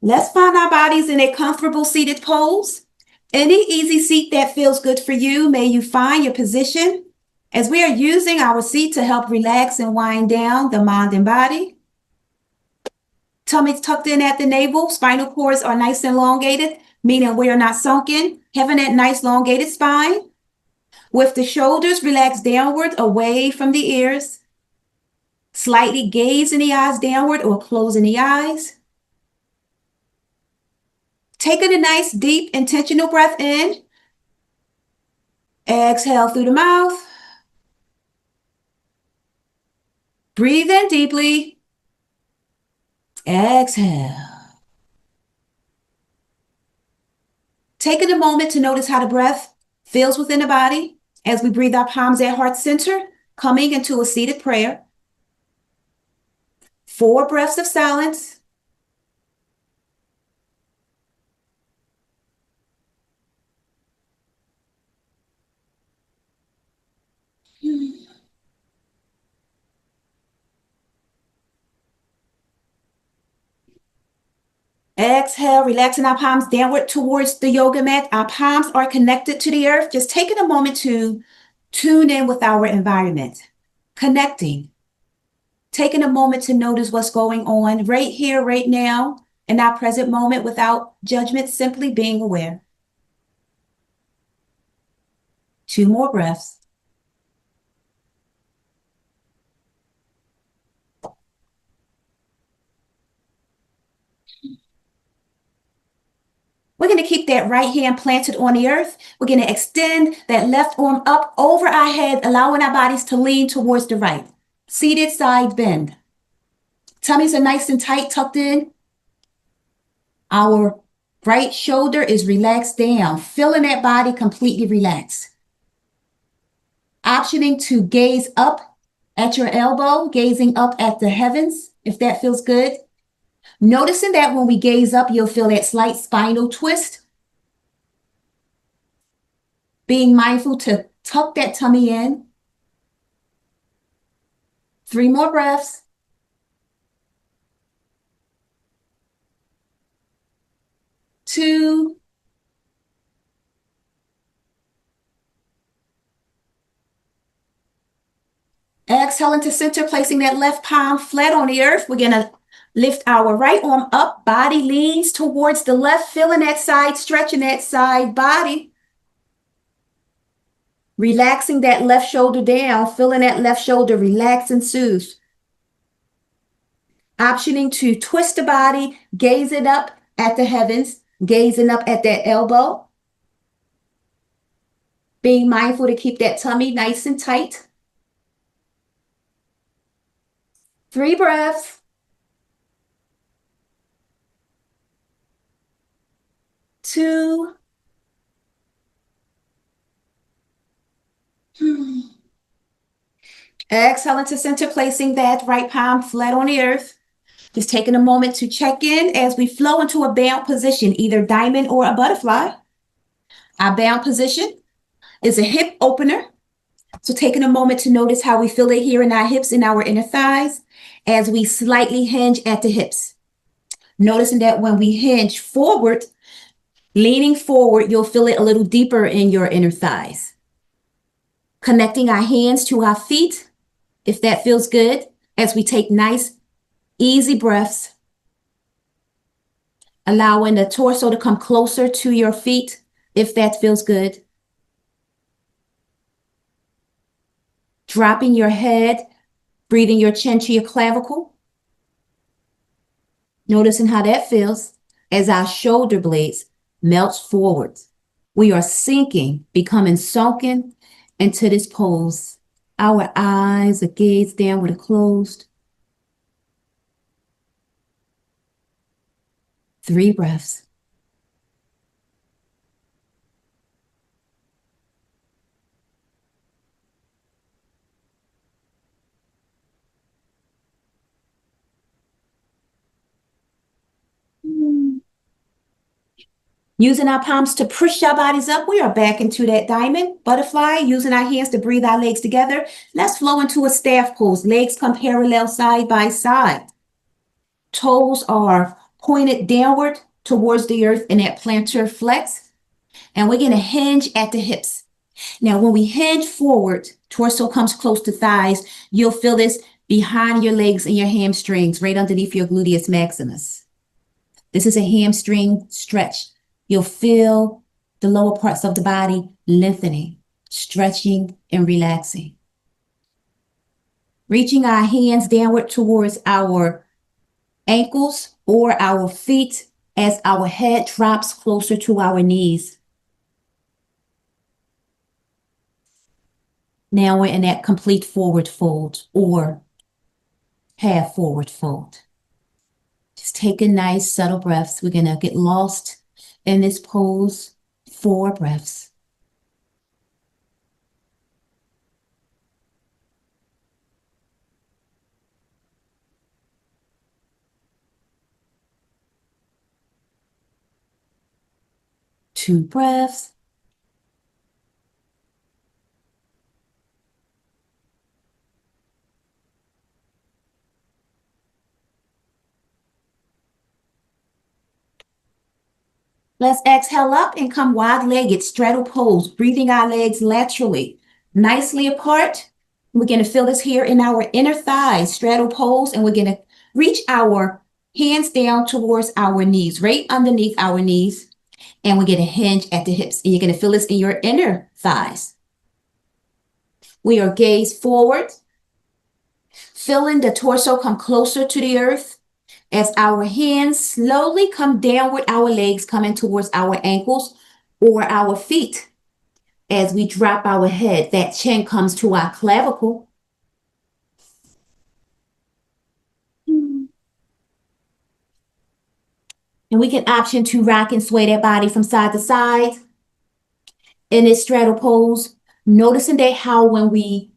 Let's find our bodies in a comfortable seated pose. Any easy seat that feels good for you, may you find your position as we are using our seat to help relax and wind down the mind and body. Tummy's tucked in at the navel, spinal cords are nice and elongated, meaning we are not sunken, having that nice elongated spine. With the shoulders relaxed downward away from the ears, slightly gazing the eyes downward or closing the eyes. Taking a nice, deep, intentional breath in. Exhale through the mouth. Breathe in deeply. Exhale. Taking a moment to notice how the breath feels within the body as we breathe our palms at heart center, coming into a seated prayer. 4 breaths of silence. Exhale, relaxing our palms downward towards the yoga mat. Our palms are connected to the earth. Just taking a moment to tune in with our environment, connecting, taking a moment to notice what's going on right here, right now, in our present moment without judgment, simply being aware. 2 more breaths. We're going to keep that right hand planted on the earth. We're going to extend that left arm up over our head, allowing our bodies to lean towards the right. Seated side bend. Tummies are nice and tight, tucked in. Our right shoulder is relaxed down, feeling that body completely relaxed. Optioning to gaze up at your elbow, gazing up at the heavens, if that feels good. Noticing that when we gaze up, you'll feel that slight spinal twist. Being mindful to tuck that tummy in. 3 more breaths. 2. Exhaling to center, placing that left palm flat on the earth. We're going to lift our right arm up, body leans towards the left, feeling that side, stretching that side body. Relaxing that left shoulder down, feeling that left shoulder relax and soothe. Optioning to twist the body, gazing up at the heavens, gazing up at that elbow. Being mindful to keep that tummy nice and tight. 3 breaths. 2. Exhaling to center, placing that right palm flat on the earth. Just taking a moment to check in as we flow into a bound position, either diamond or a butterfly. Our bound position is a hip opener. So taking a moment to notice how we feel it here in our hips and our inner thighs as we slightly hinge at the hips. Noticing that when we hinge forward, leaning forward, you'll feel it a little deeper in your inner thighs. Connecting our hands to our feet, if that feels good, as we take nice, easy breaths. Allowing the torso to come closer to your feet, if that feels good. Dropping your head, breathing your chin to your clavicle. Noticing how that feels as our shoulder blades melts forwards. We are sinking, becoming sunken into this pose. Our eyes are gazed downward and closed. 3 breaths. Using our palms to push our bodies up, we are back into that diamond, butterfly, using our hands to breathe our legs together. Let's flow into a staff pose. Legs come parallel side by side. Toes are pointed downward towards the earth in that plantar flex. And we're going to hinge at the hips. Now, when we hinge forward, torso comes close to thighs, you'll feel this behind your legs and your hamstrings, right underneath your gluteus maximus. This is a hamstring stretch. You'll feel the lower parts of the body lengthening, stretching, and relaxing. Reaching our hands downward towards our ankles or our feet as our head drops closer to our knees. Now we're in that complete forward fold or half forward fold. Just take a nice subtle breaths. We're going to get lost in this pose. 4 breaths. Two breaths. Let's exhale up and come wide-legged, straddle pose, breathing our legs laterally, nicely apart. We're going to feel this here in our inner thighs, straddle pose, and we're going to reach our hands down towards our knees, right underneath our knees, and we're going to hinge at the hips, and you're going to feel this in your inner thighs. We are gaze forward, feeling the torso come closer to the earth. As our hands slowly come downward, our legs coming towards our ankles or our feet. As we drop our head, that chin comes to our clavicle. And we can option to rock and sway that body from side to side in this straddle pose. Noticing that how when we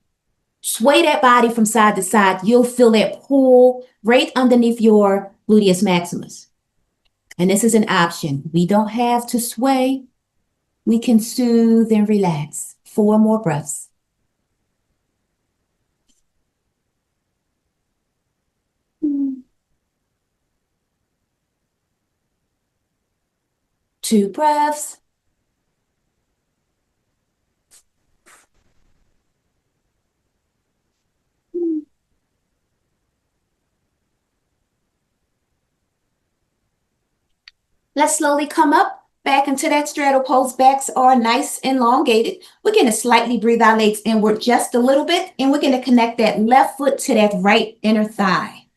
sway that body from side to side, you'll feel that pull right underneath your gluteus maximus. And this is an option. We don't have to sway. We can soothe and relax. 4 more breaths. Two breaths. Let's slowly come up back into that straddle pose. Backs are nice and elongated. We're going to slightly breathe our legs inward just a little bit, and we're going to connect that left foot to that right inner thigh.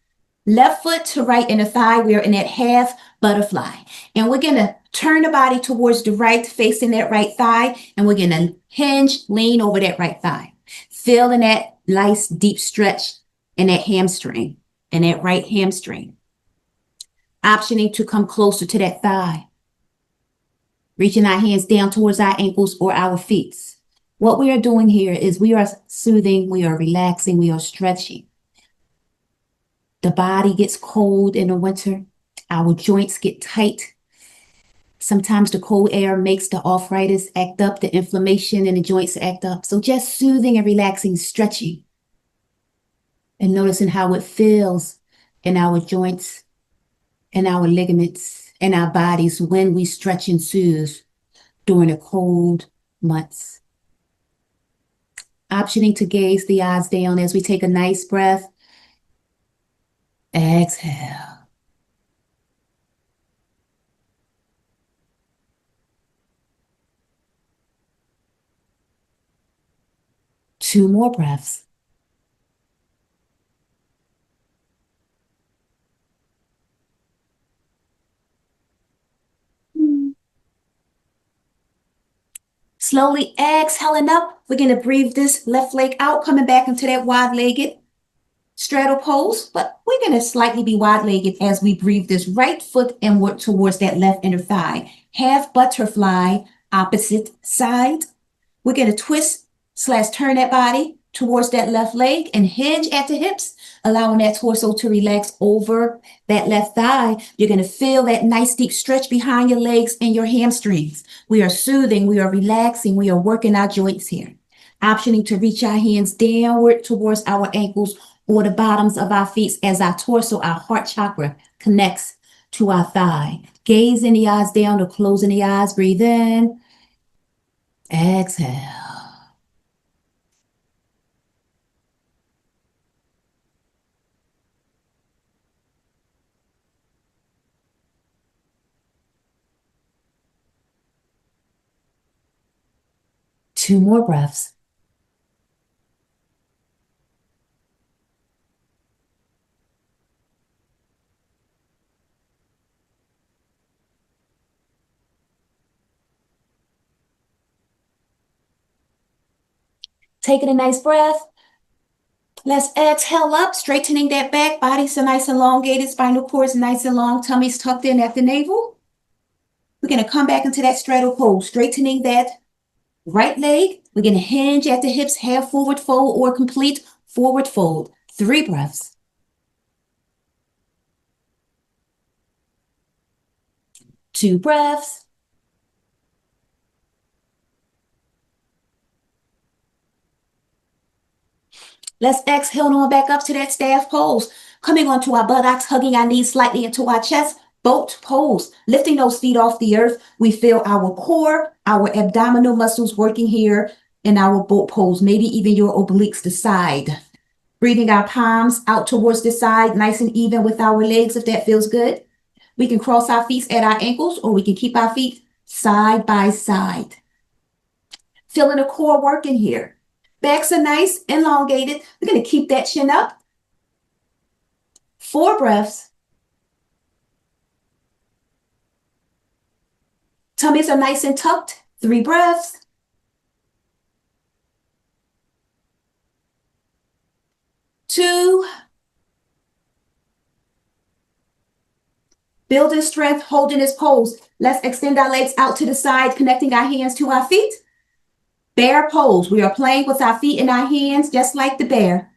Left foot to right inner thigh. We're in that half butterfly. And we're going to turn the body towards the right, facing that right thigh, and we're going to hinge, lean over that right thigh. Feeling that nice deep stretch in that hamstring, in that right hamstring. Optioning to come closer to that thigh. Reaching our hands down towards our ankles or our feet. What we are doing here is we are soothing, we are relaxing, we are stretching. The body gets cold in the winter. Our joints get tight. Sometimes the cold air makes the arthritis act up, the inflammation in the joints act up. So just soothing and relaxing, stretching. And noticing how it feels in our joints, in our ligaments, in our bodies when we stretch and soothe during the cold months. Optioning to gaze the eyes down as we take a nice breath. Exhale. Two more breaths. Slowly exhaling up. We're going to breathe this left leg out, coming back into that wide-legged straddle pose, but we're going to slightly be wide-legged as we breathe this right foot inward towards that left inner thigh. Half butterfly, opposite side. We're going to twist/turn that body towards that left leg and hinge at the hips, allowing that torso to relax over that left thigh. You're going to feel that nice deep stretch behind your legs and your hamstrings. We are soothing, we are relaxing, we are working our joints here. Optioning to reach our hands downward towards our ankles or the bottoms of our feet as our torso, our heart chakra connects to our thigh. Gaze in the eyes down or closing the eyes. Breathe in. Exhale. Two more breaths. Taking a nice breath. Let's exhale up, straightening that back. Body's so nice and elongated. Spinal cord's nice and long. Tummy's tucked in at the navel. We're going to come back into that straddle pose, straightening that right leg. We're going to hinge at the hips, half forward fold or complete forward fold. 3 breaths. Two breaths. Let's exhale on back up to that staff pose. Coming onto our buttocks, hugging our knees slightly into our chest. Boat pose. Lifting those feet off the earth. We feel our core, our abdominal muscles working here in our boat pose. Maybe even your obliques to side. Breathing our palms out towards the side, nice and even with our legs if that feels good. We can cross our feet at our ankles or we can keep our feet side by side. Feeling the core working here. Backs are nice, elongated. We're going to keep that chin up. 4 breaths. Tummies are nice and tucked. 3 breaths. 2. Building strength, holding this pose. Let's extend our legs out to the side, connecting our hands to our feet. Bear pose. We are playing with our feet and our hands, just like the bear.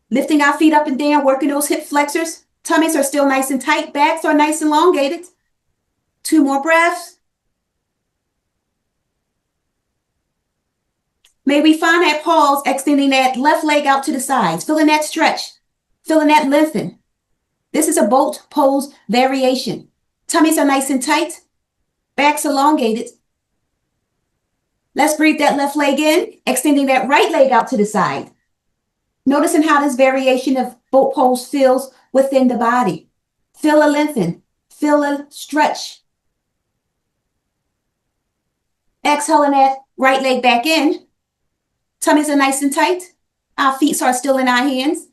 Lifting our feet up and down, working those hip flexors. Tummies are still nice and tight. Backs are nice and elongated. 2 more breaths. May we find that pause, extending that left leg out to the sides, feeling that stretch, feeling that lengthen. This is a boat pose variation. Tummies are nice and tight. Backs elongated. Let's breathe that left leg in, extending that right leg out to the side. Noticing how this variation of boat pose feels within the body. Feel a lengthen. Feel a stretch. Exhaling that right leg back in. Tummies are nice and tight. Our feet are still in our hands.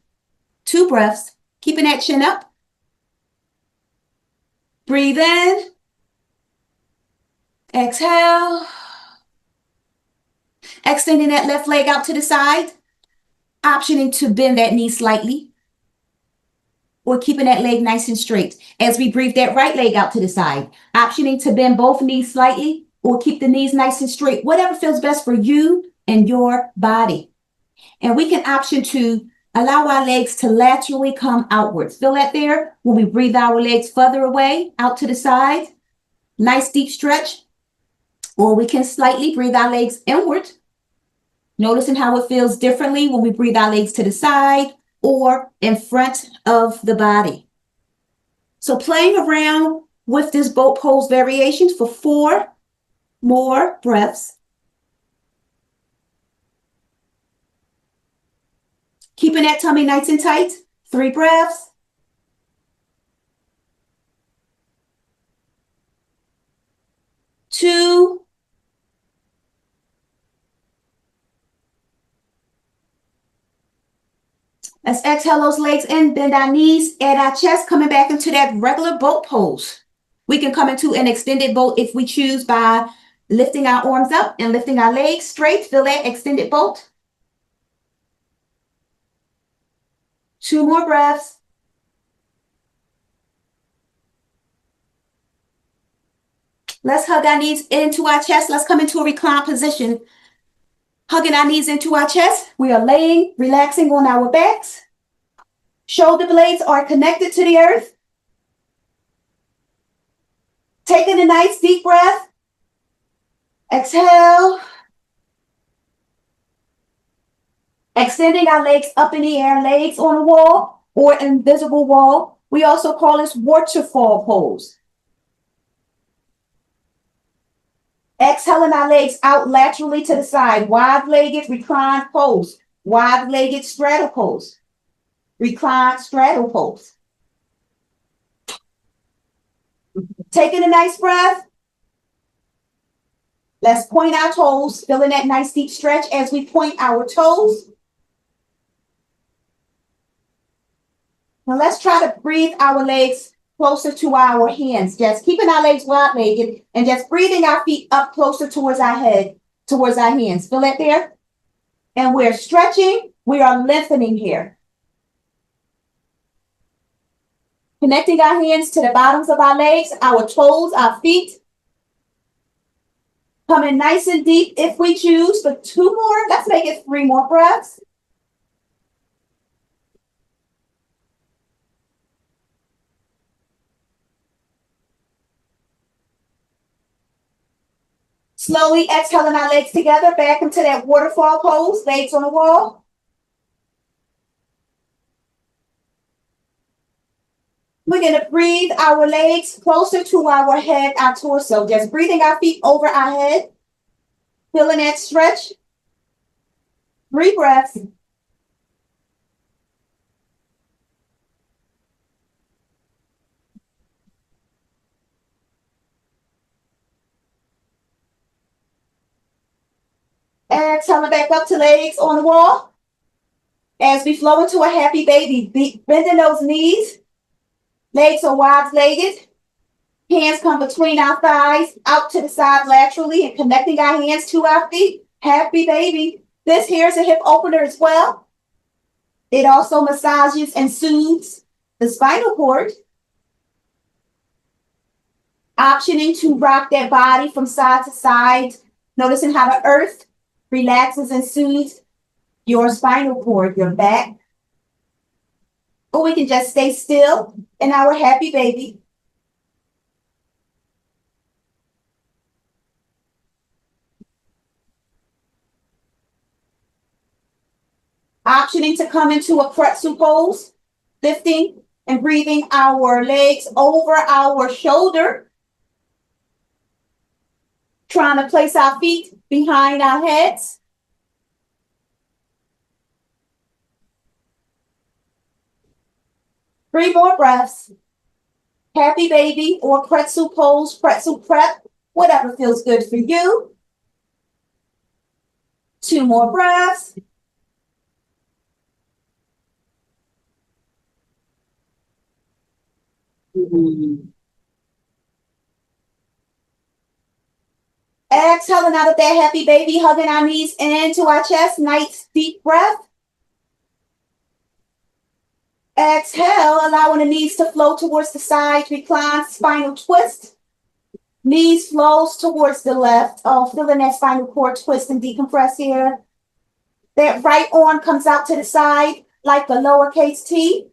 2 breaths. Keeping that chin up. Breathe in. Exhale. Extending that left leg out to the side. Optioning to bend that knee slightly. Or keeping that leg nice and straight. As we breathe that right leg out to the side. Optioning to bend both knees slightly. Or keep the knees nice and straight. Whatever feels best for you and your body. And we can option to allow our legs to laterally come outwards. Feel that there? When we breathe our legs further away, out to the side. Nice deep stretch. Or we can slightly breathe our legs inward. Noticing how it feels differently when we breathe our legs to the side or in front of the body. So playing around with this boat pose variations for 4 more breaths. Keeping that tummy nice and tight. 3 breaths. 2. Let's exhale those legs in, bend our knees, add our chest, coming back into that regular boat pose. We can come into an extended boat if we choose by lifting our arms up and lifting our legs straight. Feel that extended boat. 2 more breaths. Let's hug our knees into our chest. Let's come into a reclined position. Hugging our knees into our chest. We are laying, relaxing on our backs. Shoulder blades are connected to the earth. Taking a nice deep breath. Exhale. Extending our legs up in the air, legs on a wall or invisible wall. We also call this waterfall pose. Exhaling our legs out laterally to the side. Wide-legged reclined pose. Wide-legged straddle pose. Reclined straddle pose. Taking a nice breath. Let's point our toes, feeling that nice deep stretch as we point our toes. Now let's try to breathe our legs closer to our hands. Just keeping our legs wide-legged and just breathing our feet up closer towards our head, towards our hands. Feel that there? And we're stretching. We are lengthening here. Connecting our hands to the bottoms of our legs, our toes, our feet. Coming nice and deep if we choose for 2 more. Let's make it 3 more breaths. Slowly exhaling our legs together back into that waterfall pose, legs on the wall. We're going to breathe our legs closer to our head, our torso. Just breathing our feet over our head. Feeling that stretch. 3 breaths. Exhaling back up to legs on the wall. As we flow into a happy baby, bending those knees. Legs are wide-legged. Hands come between our thighs, out to the side laterally, and connecting our hands to our feet. Happy baby. This here is a hip opener as well. It also massages and soothes the spinal cord. Optioning to rock that body from side to side. Noticing how the earth relaxes and soothes your spinal cord, your back. Or we can just stay still in our happy baby. Optioning to come into a pretzel pose, lifting and breathing our legs over our shoulder. Trying to place our feet behind our heads. Three more breaths. Happy baby or pretzel pose, pretzel prep, whatever feels good for you. 2 more breaths. Exhaling out of that happy baby, hugging our knees into our chest. Nice deep breath. Exhale, allowing the knees to flow towards the side. Recline, spinal twist. Knees flows towards the left. Oh, feeling that spinal cord twist and decompress here. That right arm comes out to the side like a lowercase t.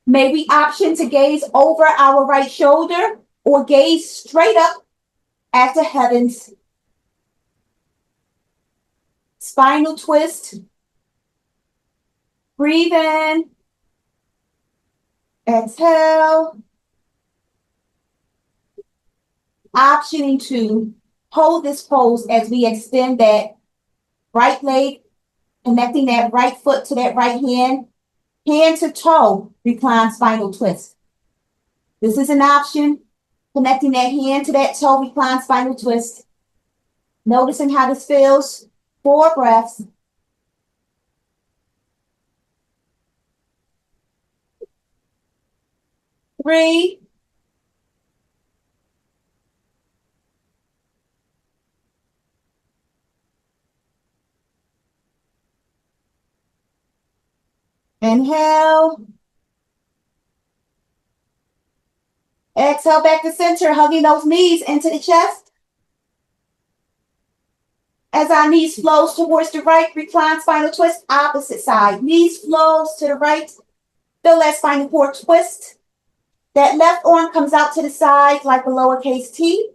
May we option to gaze over our right shoulder or gaze straight up at the heavens. Spinal twist. Breathe in. Exhale. Optioning to hold this pose as we extend that right leg, connecting that right foot to that right hand. Hand to toe, recline spinal twist. This is an option. Connecting that hand to that toe, recline spinal twist. Noticing how this feels. 4 breaths. Three. Inhale. Exhale back to center, hugging those knees into the chest. As our knees flows towards the right, recline spinal twist, opposite side. Knees flows to the right. Feel that spinal cord twist. That left arm comes out to the side like a lowercase t.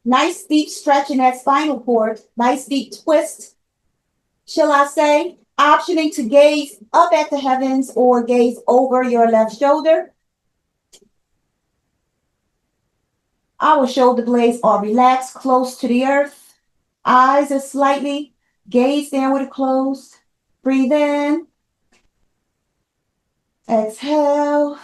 Nice deep stretch in that spinal cord. Nice deep twist, shall I say. Optioning to gaze up at the heavens or gaze over your left shoulder. Our shoulder blades are relaxed, close to the earth. Eyes are slightly gazed downward closed. Breathe in. Exhale.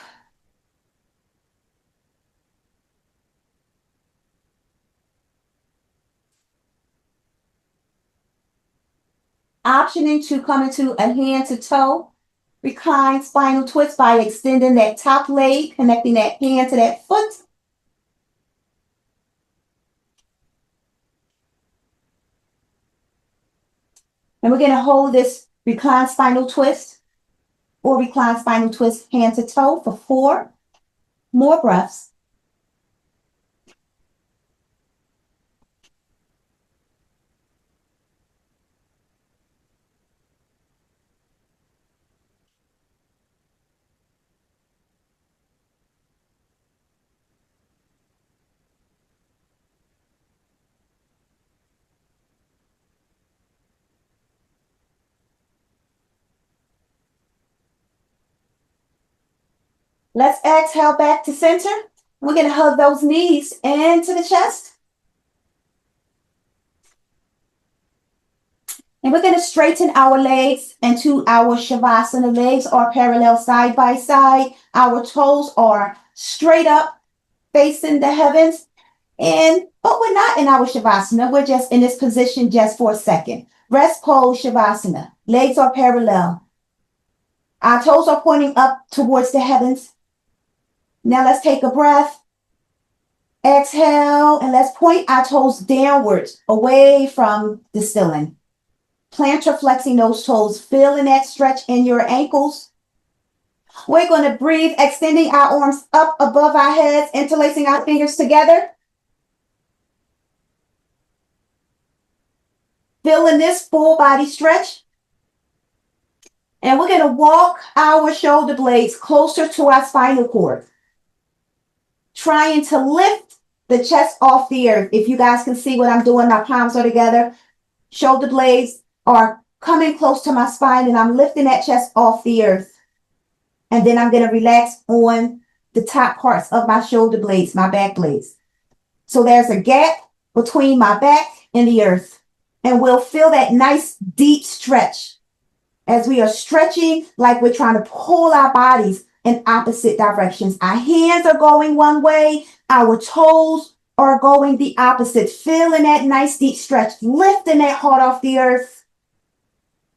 Optioning to come into a hand to toe. Recline spinal twist by extending that top leg, connecting that hand to that foot. And we're going to hold this recline spinal twist or recline spinal twist hand to toe for 4 more breaths. Let's exhale back to center. We're going to hug those knees into the chest. And we're going to straighten our legs into our Shavasana. Legs are parallel side by side. Our toes are straight up facing the heavens. But we're not in our Shavasana. We're just in this position just for a second. Rest pose Shavasana. Legs are parallel. Our toes are pointing up towards the heavens. Now let's take a breath. Exhale, and let's point our toes downwards, away from the ceiling. Plantar flexing those toes, feeling that stretch in your ankles. We're going to breathe, extending our arms up above our heads, interlacing our fingers together. Feeling this full body stretch. And we're going to walk our shoulder blades closer to our spinal cord, trying to lift the chest off the earth. If you guys can see what I'm doing, my palms are together. Shoulder blades are coming close to my spine, and I'm lifting that chest off the earth. And then I'm going to relax on the top parts of my shoulder blades, my back blades. So there's a gap between my back and the earth. And we'll feel that nice deep stretch as we are stretching like we're trying to pull our bodies in opposite directions. Our hands are going one way. Our toes are going the opposite. Feeling that nice deep stretch. Lifting that heart off the earth.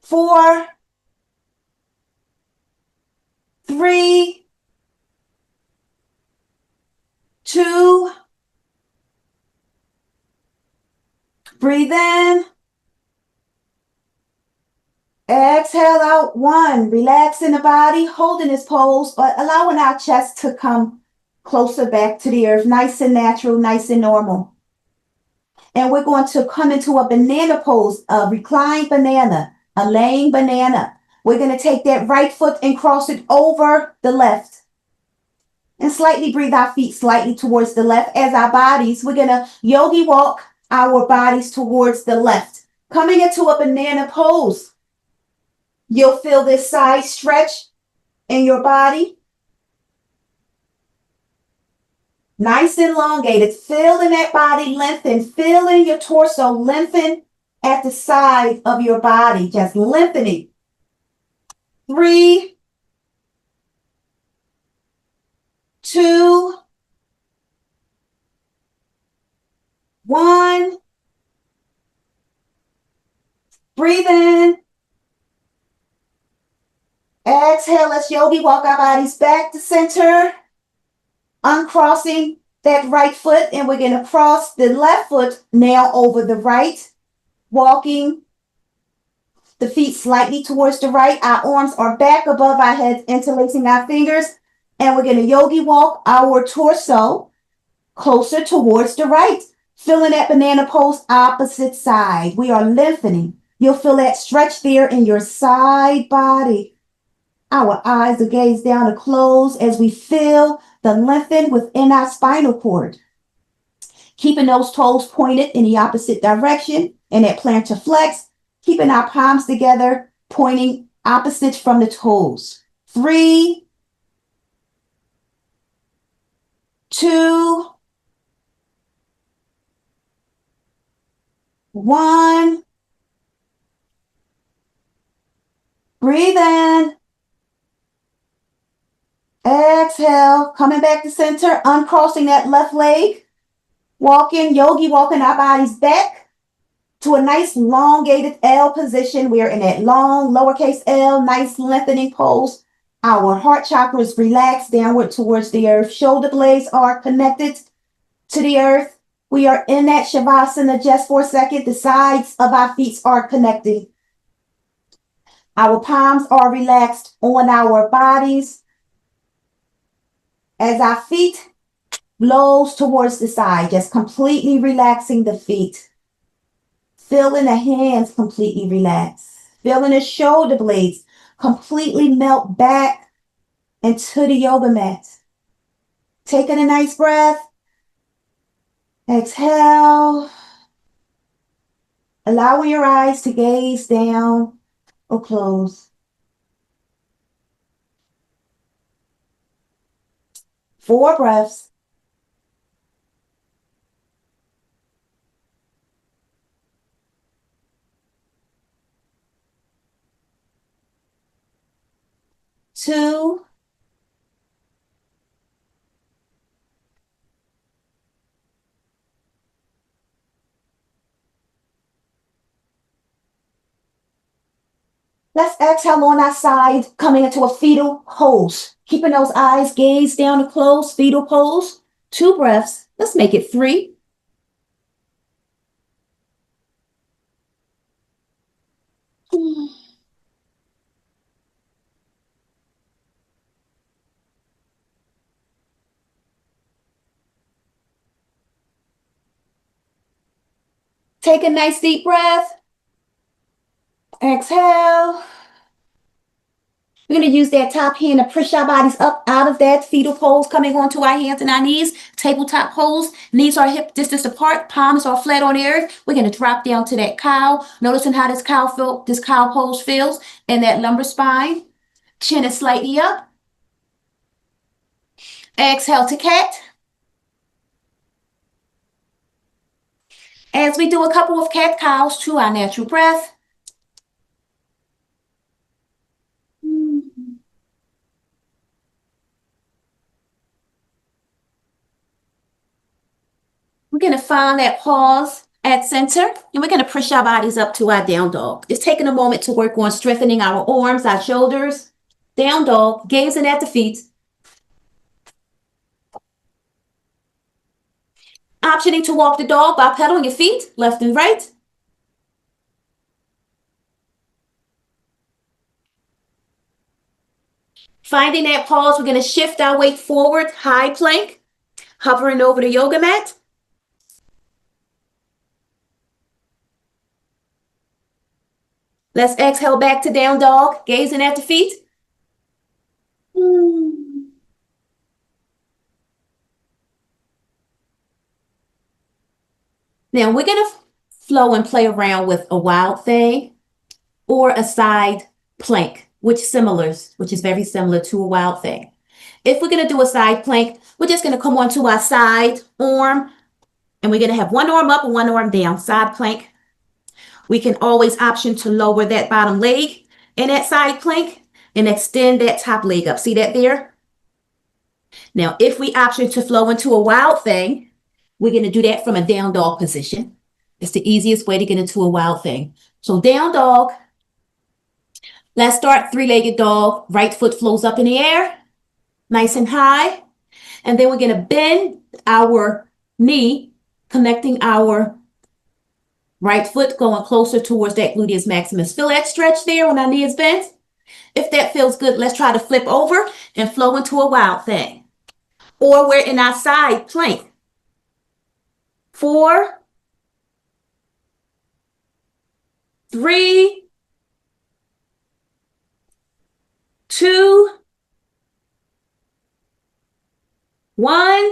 4, 3, 2. Breathe in. Exhale out. 1. Relaxing the body, holding this pose, but allowing our chest to come closer back to the earth. Nice and natural, nice and normal. And we're going to come into a banana pose, a reclined banana, a laying banana. We're going to take that right foot and cross it over the left. And slightly breathe our feet slightly towards the left as our bodies. We're going to yogi walk our bodies towards the left. Coming into a banana pose. You'll feel this side stretch in your body. Nice and elongated. Feeling that body lengthen. Feeling your torso lengthen at the side of your body. Just lengthening. 3, 2, 1. Breathe in. Exhale, let's yogi walk our bodies back to center. Uncrossing that right foot, and we're going to cross the left foot now over the right. Walking the feet slightly towards the right. Our arms are back above our heads, interlacing our fingers. And we're going to yogi walk our torso closer towards the right. Feeling that banana pose opposite side. We are lengthening. You'll feel that stretch there in your side body. Our eyes are gazed down to close as we feel the lengthen within our spinal cord. Keeping those toes pointed in the opposite direction in that plantar flex. Keeping our palms together pointing opposite from the toes. 3, 2, 1. Breathe in. Exhale. Coming back to center. Uncrossing that left leg. Walking, yogi, walking our bodies back to a nice elongated L position. We're in that long lowercase L, nice lengthening pose. Our heart chakra is relaxed downward towards the earth. Shoulder blades are connected to the earth. We are in that Shavasana just for a second. The sides of our feet are connecting. Our palms are relaxed on our bodies as our feet blows towards the side, just completely relaxing the feet. Feeling the hands completely relax. Feeling the shoulder blades completely melt back into the yoga mat. Taking a nice breath. Exhale. Allowing your eyes to gaze down or close. 4 breaths. Two. Let's exhale on our side, coming into a fetal pose. Keeping those eyes gaze down and close, fetal pose. 2 breaths. Let's make it 3. Take a nice deep breath. Exhale. We're going to use that top hand to push our bodies up out of that fetal pose, coming onto our hands and our knees. Tabletop pose. Knees are hip distance apart. Palms are flat on the earth. We're going to drop down to that cow. Noticing how this cow pose feels in that lumbar spine. Chin is slightly up. Exhale to cat. As we do a couple of cat cows to our natural breath. We're going to find that pause at center, and we're going to push our bodies up to our down dog. Just taking a moment to work on strengthening our arms, our shoulders. Down dog, gazing at the feet. Optioning to walk the dog by pedaling your feet left and right. Finding that pause, we're going to shift our weight forward, high plank, hovering over the yoga mat. Let's exhale back to down dog, gazing at the feet. Now we're going to flow and play around with a wild thing or a side plank, which is very similar to a wild thing. If we're going to do a side plank, we're just going to come onto our side arm, and we're going to have one arm up and one arm down, side plank. We can always option to lower that bottom leg in that side plank and extend that top leg up. See that there? Now, if we option to flow into a wild thing, we're going to do that from a down dog position. It's the easiest way to get into a wild thing. So down dog. Let's start 3-legged dog. Right foot flows up in the air, nice and high. And then we're going to bend our knee, connecting our right foot, going closer towards that gluteus maximus. Feel that stretch there when our knee is bent? If that feels good, let's try to flip over and flow into a wild thing. Or we're in our side plank. 4, 3, 2, 1.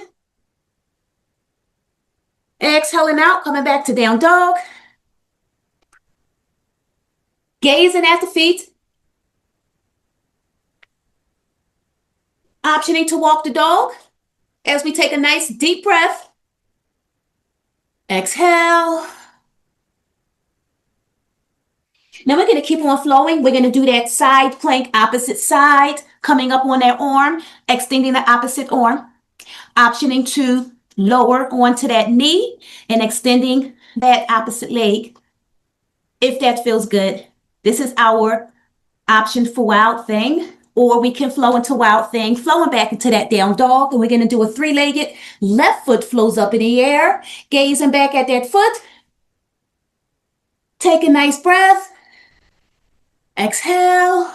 Exhaling out, coming back to down dog. Gazing at the feet, optioning to walk the dog as we take a nice deep breath. Exhale. Now we're going to keep on flowing. We're going to do that side plank, opposite side, coming up on that arm, extending the opposite arm, optioning to lower onto that knee and extending that opposite leg if that feels good. This is our option for wild thing, or we can flow into wild thing, flowing back into that down dog. And we're going to do a three-legged. Left foot flows up in the air, gazing back at that foot. Take a nice breath. Exhale.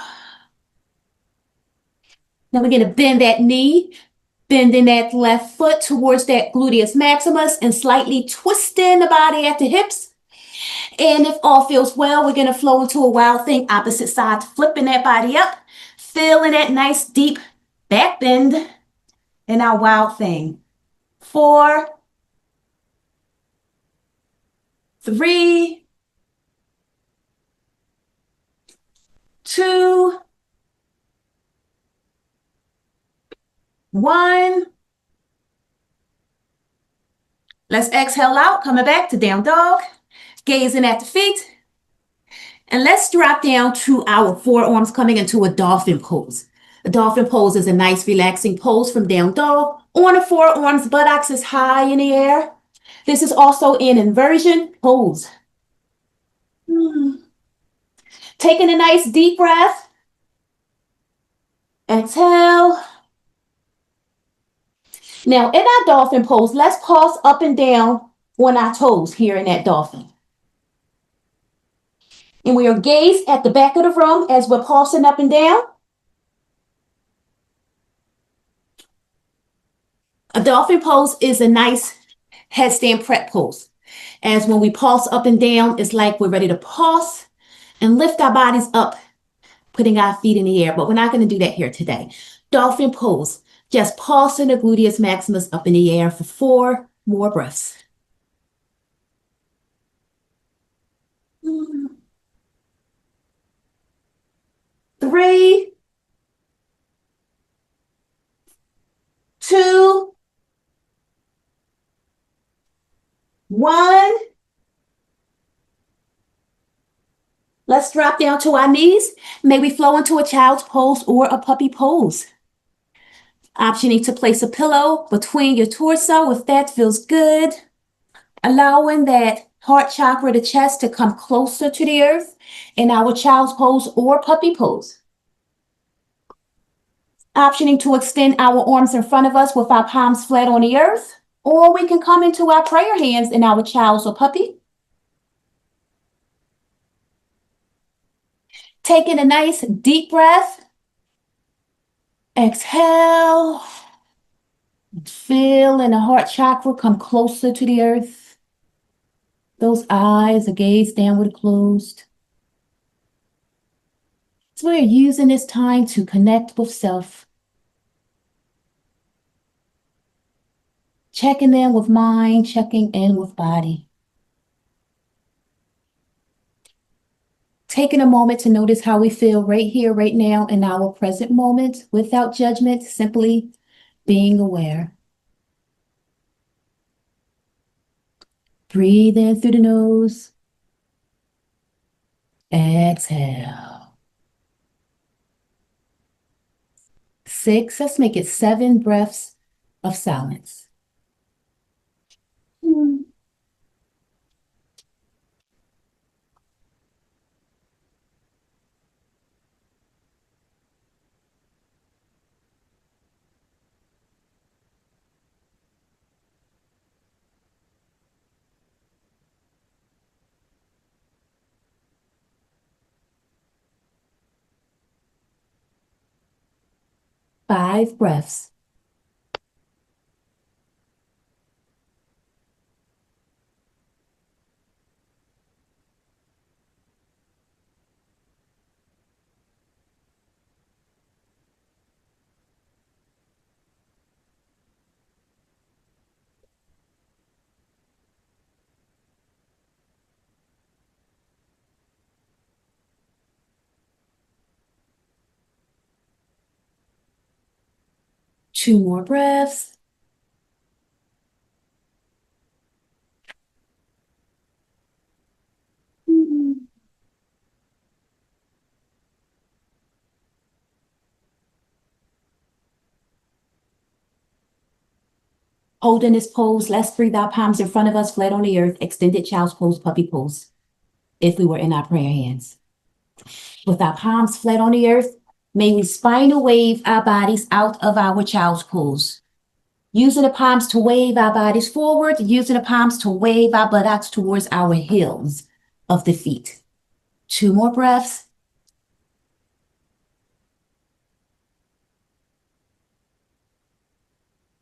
Now we're going to bend that knee, bending that left foot towards that gluteus maximus and slightly twisting the body at the hips. And if all feels well, we're going to flow into a wild thing, opposite side, flipping that body up, feeling that nice deep back bend in our wild thing. 4, 3, 2, 1. Let's exhale out, coming back to down dog, gazing at the feet. And let's drop down to our forearms, coming into a dolphin pose. A dolphin pose is a nice relaxing pose from down dog. On the forearms, buttocks is high in the air. This is also an inversion pose. Taking a nice deep breath. Exhale. Now in our dolphin pose, let's pulse up and down on our toes here in that dolphin. And we are gaze at the back of the room as we're pulsing up and down. A dolphin pose is a nice headstand prep pose. As when we pulse up and down, it's like we're ready to pulse and lift our bodies up, putting our feet in the air. But we're not going to do that here today. Dolphin pose, just pulsing the gluteus maximus up in the air for 4 more breaths. 3, 2, 1. Let's drop down to our knees. Maybe flow into a child's pose or a puppy pose. Optioning to place a pillow between your torso if that feels good. Allowing that heart chakra, the chest, to come closer to the earth in our child's pose or puppy pose. Optioning to extend our arms in front of us with our palms flat on the earth, or we can come into our prayer hands in our child's or puppy. Taking a nice deep breath. Exhale. Feeling the heart chakra come closer to the earth. Those eyes, the gaze downward closed. So we're using this time to connect with self. Checking in with mind, checking in with body. Taking a moment to notice how we feel right here, right now, in our present moment, without judgment, simply being aware. Breathe in through the nose. Exhale. 6, let's make it 7 breaths of silence. 5 breaths. 2 more breaths. Holding this pose, let's breathe our palms in front of us, flat on the earth, extended child's pose, puppy pose, if we were in our prayer hands. With our palms flat on the earth, may we spinal wave our bodies out of our child's pose. Using the palms to wave our bodies forward, using the palms to wave our buttocks towards our heels of the feet. 2 more breaths.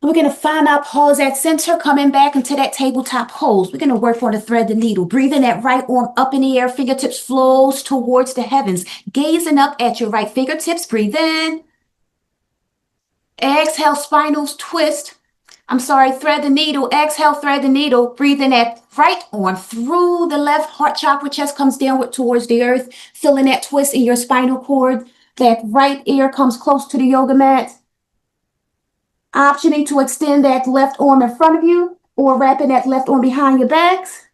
We're going to find our pause at center, coming back into that tabletop pose. We're going to work on the thread the needle, breathing that right arm up in the air, fingertips flows towards the heavens, gazing up at your right fingertips. Breathe in. Exhale, spinals twist. Thread the needle. Exhale, thread the needle. Breathe in that right arm through the left heart chakra, chest comes downward towards the earth, feeling that twist in your spinal cord. That right ear comes close to the yoga mat. Optioning to extend that left arm in front of you, or wrapping that left arm behind your backs,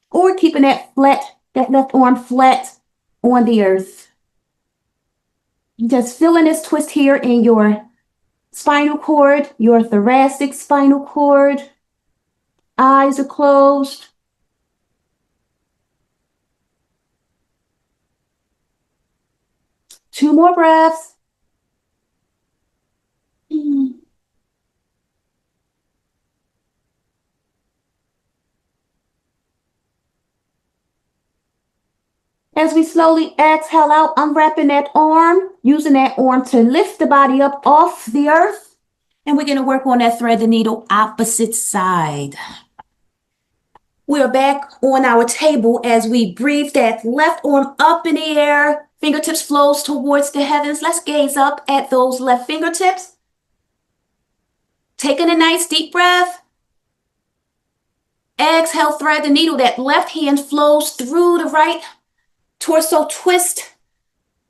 or keeping that left arm flat on the earth. Just feeling this twist here in your spinal cord, your thoracic spinal cord. Eyes are closed. Two more breaths. As we slowly exhale out, unwrapping that arm, using that arm to lift the body up off the earth. And we're going to work on that thread the needle opposite side. We're back on our table as we breathe that left arm up in the air. Fingertips flows towards the heavens. Let's gaze up at those left fingertips. Taking a nice deep breath. Exhale, thread the needle. That left hand flows through the right torso twist.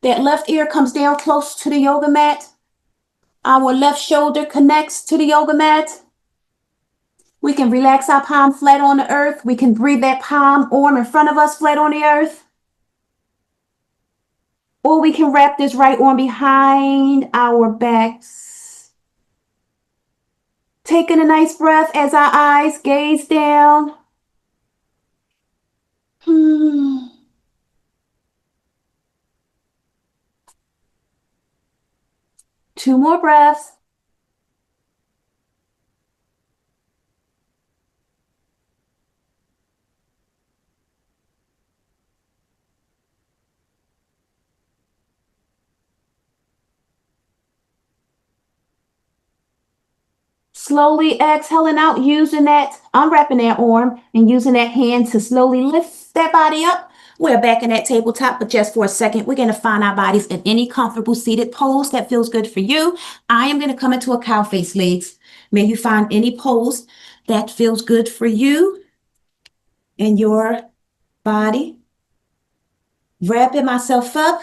That left ear comes down close to the yoga mat. Our left shoulder connects to the yoga mat. We can relax our palm flat on the earth. We can breathe that palm arm in front of us flat on the earth. Or we can wrap this right arm behind our backs. Taking a nice breath as our eyes gaze down. Two more breaths. Slowly exhaling out, unwrapping that arm and using that hand to slowly lift that body up. We're back in that tabletop, but just for a second, we're going to find our bodies in any comfortable seated pose that feels good for you. I am going to come into a cow face legs. May you find any pose that feels good for you and your body. Wrapping myself up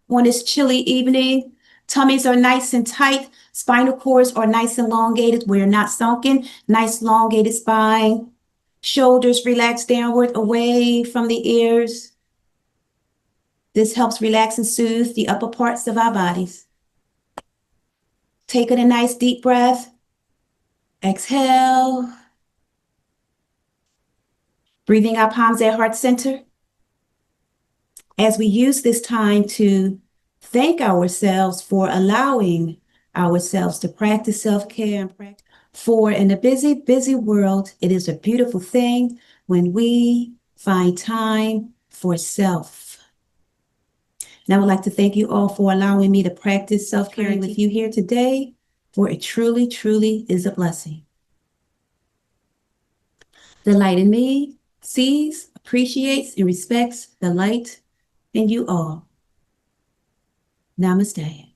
on this chilly evening. Tummies are nice and tight. Spinal cords are nice and elongated. We're not sunken. Nice elongated spine. Shoulders relax downward away from the ears. This helps relax and soothe the upper parts of our bodies. Taking a nice deep breath. Exhale. Breathing our palms at heart center. As we use this time to thank ourselves for allowing ourselves to practice self-care. For in a busy, busy world, it is a beautiful thing when we find time for self. And I would like to thank you all for allowing me to practice self-care with you here today, for it truly, truly is a blessing. The light in me sees, appreciates, and respects the light in you all. Namaste.